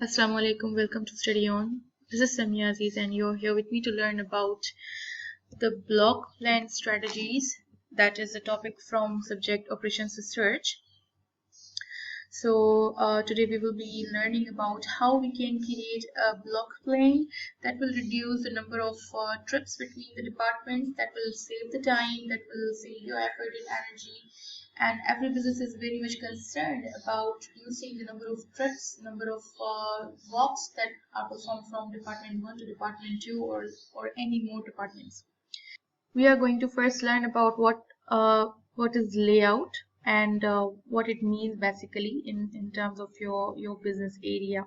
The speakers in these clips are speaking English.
Assalamu alaikum, welcome to Study On. This is Samia Aziz and you're here with me to learn about the block plan strategies. That is the topic from subject Operations Research. So today we will be learning about how we can create a block plan that will reduce the number of trips between the departments, that will save the time, that will save your effort and energy. And every business is very much concerned about reducing the number of trips, number of walks that are performed from department 1 to department 2 or any more departments. We are going to first learn about what is layout and what it means basically in terms of your business area.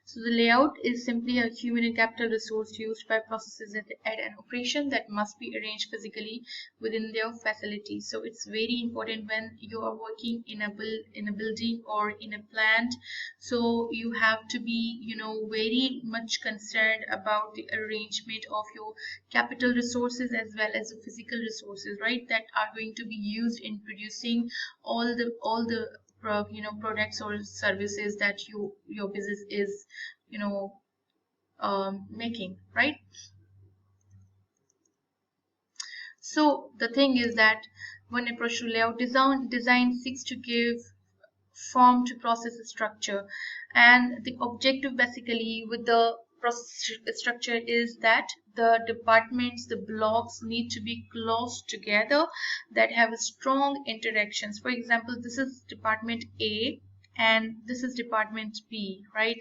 So the layout is simply a human and capital resource used by processes at an operation that must be arranged physically within their facility. So it's very important when you are working in a building or in a plant. So you have to be, very much concerned about the arrangement of your capital resources as well as the physical resources, right? That are going to be used in producing all the products or services that your business is you know making, right? So the thing is that when a process layout design seeks to give form to process structure, and the objective basically with the process structure is that the departments, the blocks need to be close together, that have strong interactions. For example, this is department A and this is department B, right?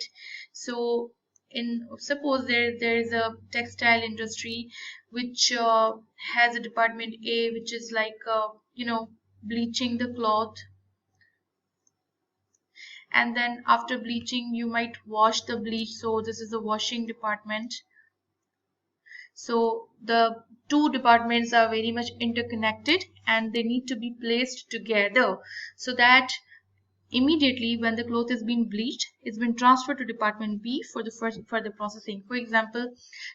So in suppose there is a textile industry which has a department A which is like bleaching the cloth, and then after bleaching you might wash the bleach, so this is the washing department. So the two departments are very much interconnected and they need to be placed together so that immediately when the cloth is being bleached, it's been transferred to department B for the further processing. For example,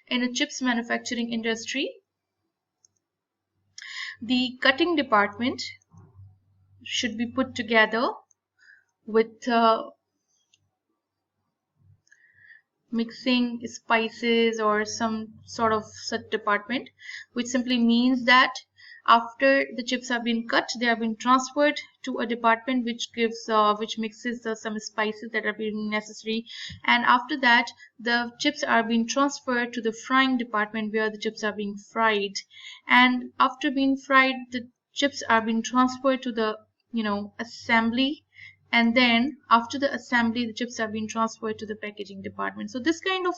in a chips manufacturing industry, the cutting department should be put together with mixing spices or some sort of such department, which simply means that after the chips have been cut, they have been transferred to a department which mixes some spices that are being necessary, and after that the chips are being transferred to the frying department where the chips are being fried, and after being fried the chips are being transferred to the assembly, and then after the assembly the chips have been transferred to the packaging department. So this kind of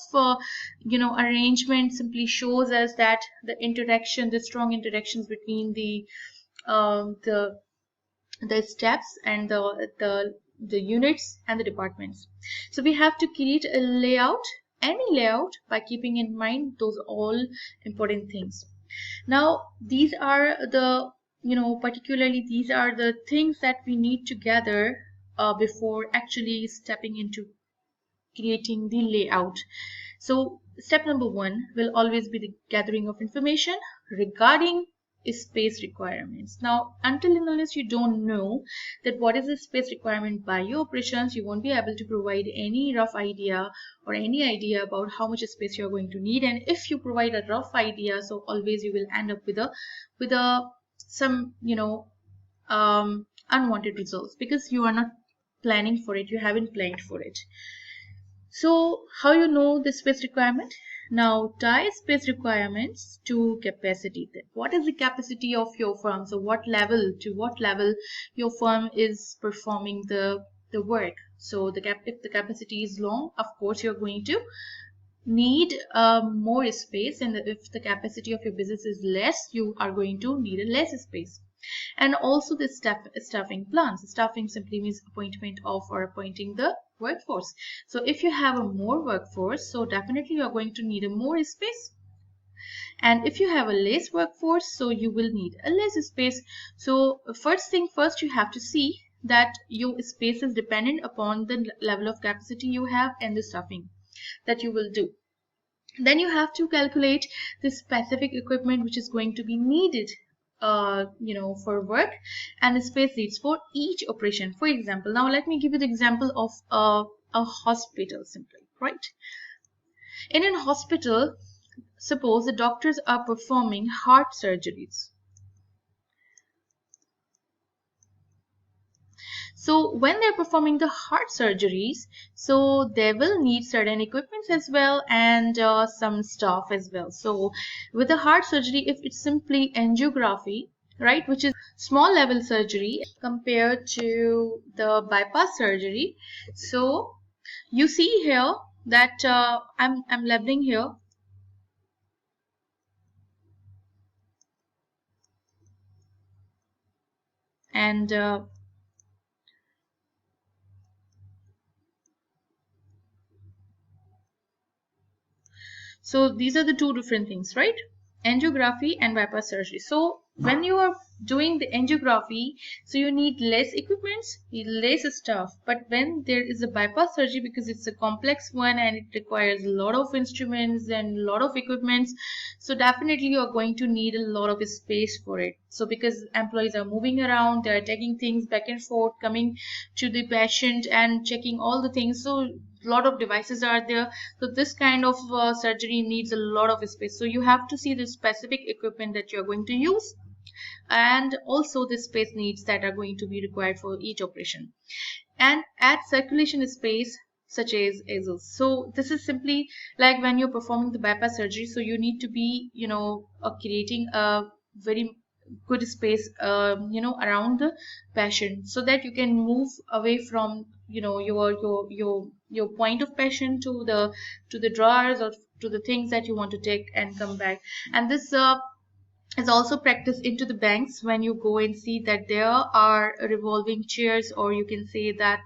arrangement simply shows us that the strong interactions between um, the the steps and the units and the departments. So we have to create a layout, any layout, by keeping in mind those all important things. Now these are the particularly these are the things that we need to gather before actually stepping into creating the layout. So step number one will always be the gathering of information regarding space requirements. Now until and unless you don't know that what is the space requirement by your operations, you won't be able to provide any rough idea or any idea about how much space you're going to need. And if you provide a rough idea, so always you will end up with a some unwanted results because you are not planning for it, you haven't planned for it. So how you know the space requirement? Now tie space requirements to capacity. What is the capacity of your firm? So to what level your firm is performing the work. So if the capacity is long, of course you're going to need more space, and if the capacity of your business is less, you are going to need a less space. And also the staffing plans. Staffing simply means appointment of or appointing the workforce. So if you have a more workforce, so definitely you are going to need a more space. And if you have a less workforce, so you will need a less space. So first thing first, you have to see that your space is dependent upon the level of capacity you have and the staffing that you will do. Then you have to calculate the specific equipment which is going to be needed for work, and the space needs for each operation. For example, now let me give you the example of a hospital simply, right? In a hospital, suppose the doctors are performing heart surgeries. So when they're performing the heart surgeries, so they will need certain equipments as well, and some staff as well. So with the heart surgery, if it's simply angiography, right, which is small level surgery compared to the bypass surgery. So you see here that I'm labeling here, and so these are the two different things, right? Angiography and bypass surgery. So when you are doing the angiography, so you need less equipments, less stuff. But when there is a bypass surgery, because it's a complex one and it requires a lot of instruments and a lot of equipments, so definitely you are going to need a lot of space for it. So because employees are moving around, they are taking things back and forth, coming to the patient and checking all the things. So a lot of devices are there, so this kind of surgery needs a lot of space. So you have to see the specific equipment that you're going to use, and also the space needs that are going to be required for each operation, and add circulation space such as aisles. So this is simply like when you're performing the bypass surgery, so you need to be, creating a very good space, around the patient, so that you can move away from, your point of patient to the drawers or to the things that you want to take and come back. And this is also practiced into the banks when you go and see that there are revolving chairs, or you can say that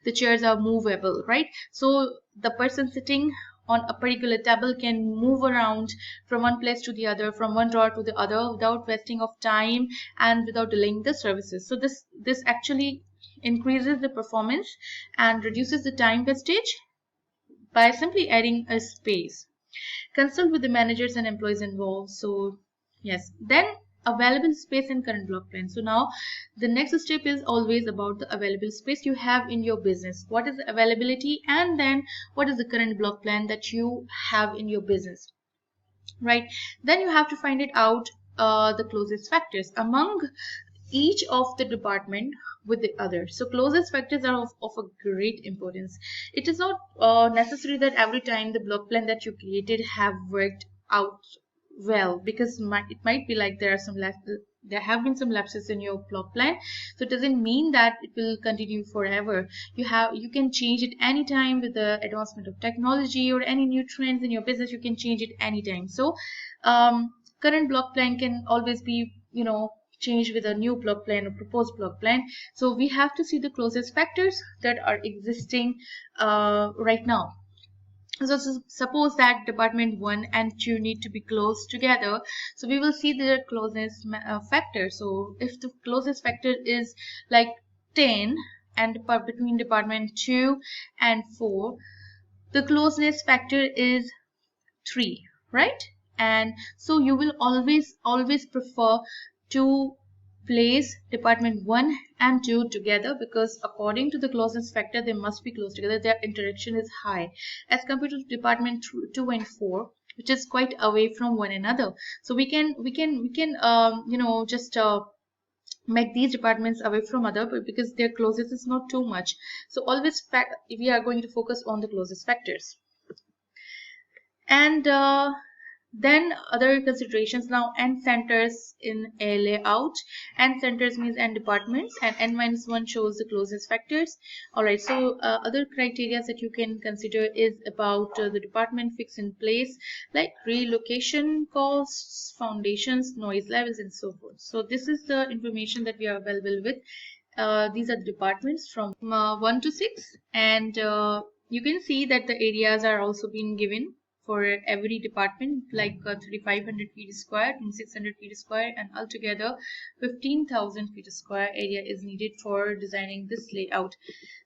the chairs are movable, right? So the person sitting on a particular table can move around from one place to the other, from one drawer to the other, without wasting of time and without delaying the services. So this actually increases the performance and reduces the time wastage by simply adding a space. Consult with the managers and employees involved. So yes, then available space and current block plan. So now the next step is always about the available space you have in your business. What is the availability, and then what is the current block plan that you have in your business, right? Then you have to find it out, the closest factors among each of the department with the other. So closest factors are of a great importance. It is not necessary that every time the block plan that you created have worked out well, because it might be like there have been some lapses in your block plan. So it doesn't mean that it will continue forever. You can change it anytime with the advancement of technology or any new trends in your business. You can change it anytime. So current block plan can always be, changed with a new block plan or proposed block plan. So we have to see the closest factors that are existing right now. So suppose that department 1 and 2 need to be close together, so we will see the closest factor. So if the closest factor is like 10, and between department 2 and 4, the closeness factor is 3, right? And so you will always prefer to place department 1 and 2 together, because according to the closeness factor they must be close together, their interaction is high, as compared to department 2 and 4, which is quite away from one another. So we can just make these departments away from other, but because their closest is not too much. So always we are going to focus on the closest factors. And then other considerations now: end centers in a layout. End centers means end departments, and n-1 shows the closest factors. All right, so other criteria that you can consider is about the department fixed in place, like relocation costs, foundations, noise levels, and so forth. So this is the information that we are available with. These are the departments from 1 to 6, and you can see that the areas are also being given for every department, like 3,500 feet square and 600 feet square, and altogether 15,000 feet square area is needed for designing this layout.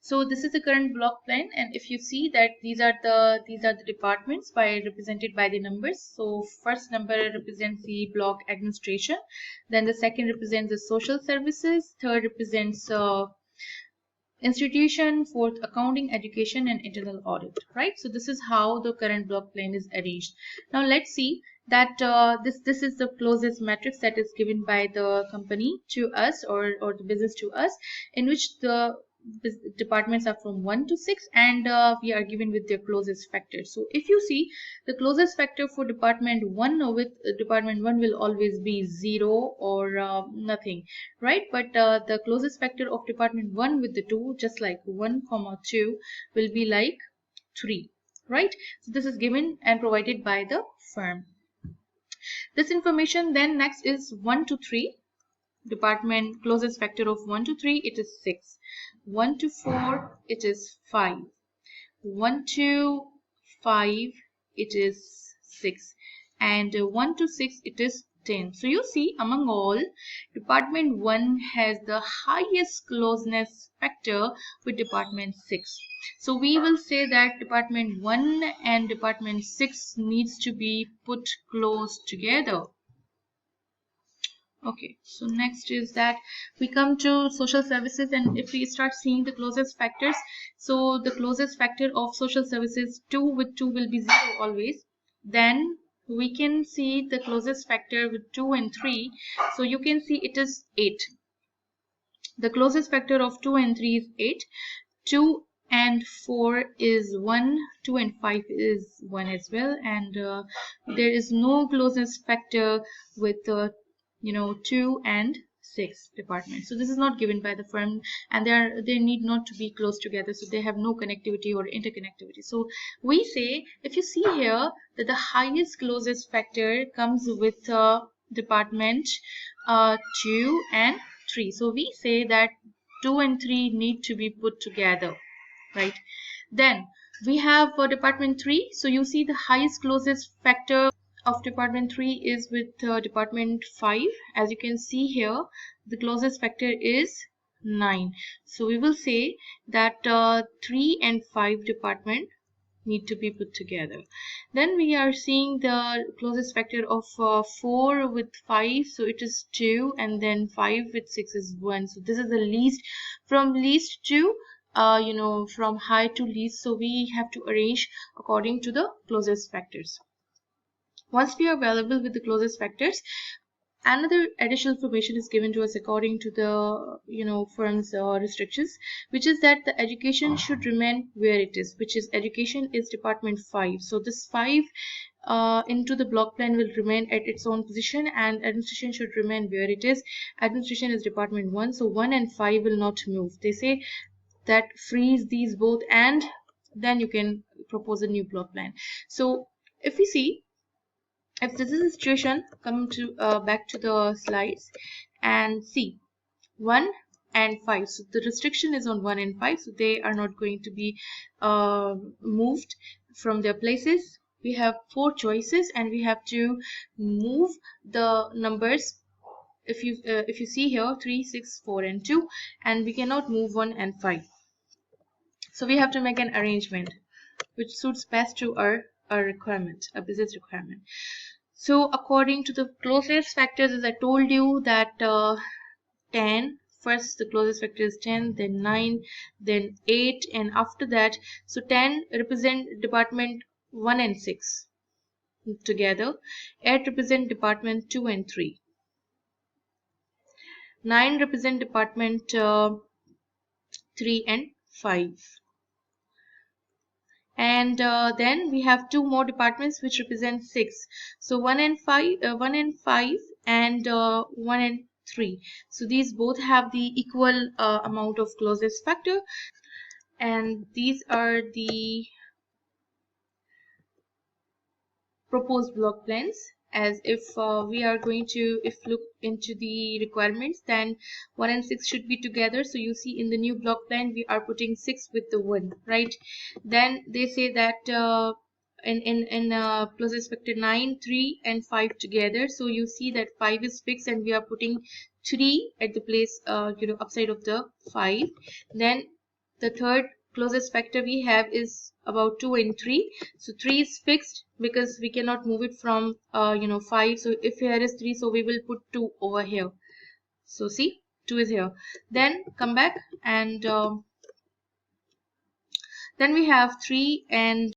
So this is the current block plan, and if you see that these are the departments represented by the numbers. So first number represents the block administration, then the second represents the social services, third represents institution, fourth accounting, education, and internal audit, right? So this is how the current block plan is arranged. Now let's see that this is the closest matrix that is given by the company to us, or the business to us, in which the departments are from 1 to 6, and we are given with their closest factor. So if you see, the closest factor for department 1 with department 1 will always be 0 or nothing, right? But the closest factor of department 1 with the 2, just like 1 comma 2, will be like 3, right? So this is given and provided by the firm. This information then next is 1 to 3. Department closest factor of 1 to 3, it is 6. 1 to 4, it is 5. 1 to 5, it is 6. And 1 to 6, it is 10. So you see, among all, department 1 has the highest closeness factor with department 6. So we will say that department 1 and department 6 needs to be put close together. Okay, so next is that we come to social services, and if we start seeing the closest factors, so the closest factor of social services 2 with 2 will be 0 always. Then we can see the closest factor with 2 and 3, so you can see it is 8. The closest factor of 2 and 3 is 8. 2 and 4 is 1. 2 and 5 is 1 as well, and there is no closest factor with 2 and 6 departments. So this is not given by the firm, and they need not to be close together, so they have no connectivity or interconnectivity. So we say, if you see here, that the highest closest factor comes with department 2 and 3. So we say that 2 and 3 need to be put together, right? Then we have for department 3, so you see the highest closest factor of department 3 is with department 5. As you can see here, the closest factor is 9. So we will say that 3 and 5 department need to be put together. Then we are seeing the closest factor of 4 with 5, so it is 2, and then 5 with 6 is 1. So this is the least, from least to from high to least, so we have to arrange according to the closest factors. Once we are available with the closest factors, another additional information is given to us according to the firm's restrictions, which is that the education should remain where it is, which is education is department 5. So this 5 into the block plan will remain at its own position, and administration should remain where it is. Administration is department 1, so 1 and 5 will not move. They say that freeze these both, and then you can propose a new block plan. So if we see, if this is the situation, come to back to the slides and see 1 and 5. So the restriction is on 1 and 5, so they are not going to be moved from their places. We have 4 choices, and we have to move the numbers. If you see here, 3, 6, 4, and 2, and we cannot move 1 and 5. So we have to make an arrangement which suits best to our requirement, a business requirement. So according to the closest factors, as I told you, that 10, first the closest factor is 10, then 9, then 8, and after that, so 10 represent department 1 and 6 together, 8 represent department 2 and 3, 9 represent department 3 and 5. And then we have 2 more departments which represent 6. So 1 and 5, 1 and 5, and 1 and 3. So these both have the equal amount of closest factor, and these are the proposed block plans. As if we are going to look into the requirements, then 1 and 6 should be together. So you see, in the new block plan we are putting 6 with the 1, right? Then they say that in closest factor 9, 3 and 5 together. So you see that 5 is fixed, and we are putting 3 at the place upside of the 5. Then the third closest factor we have is about 2 and 3. So 3 is fixed because we cannot move it from 5. So if here is 3, so we will put 2 over here. So see, 2 is here. Then come back and Then we have 3 and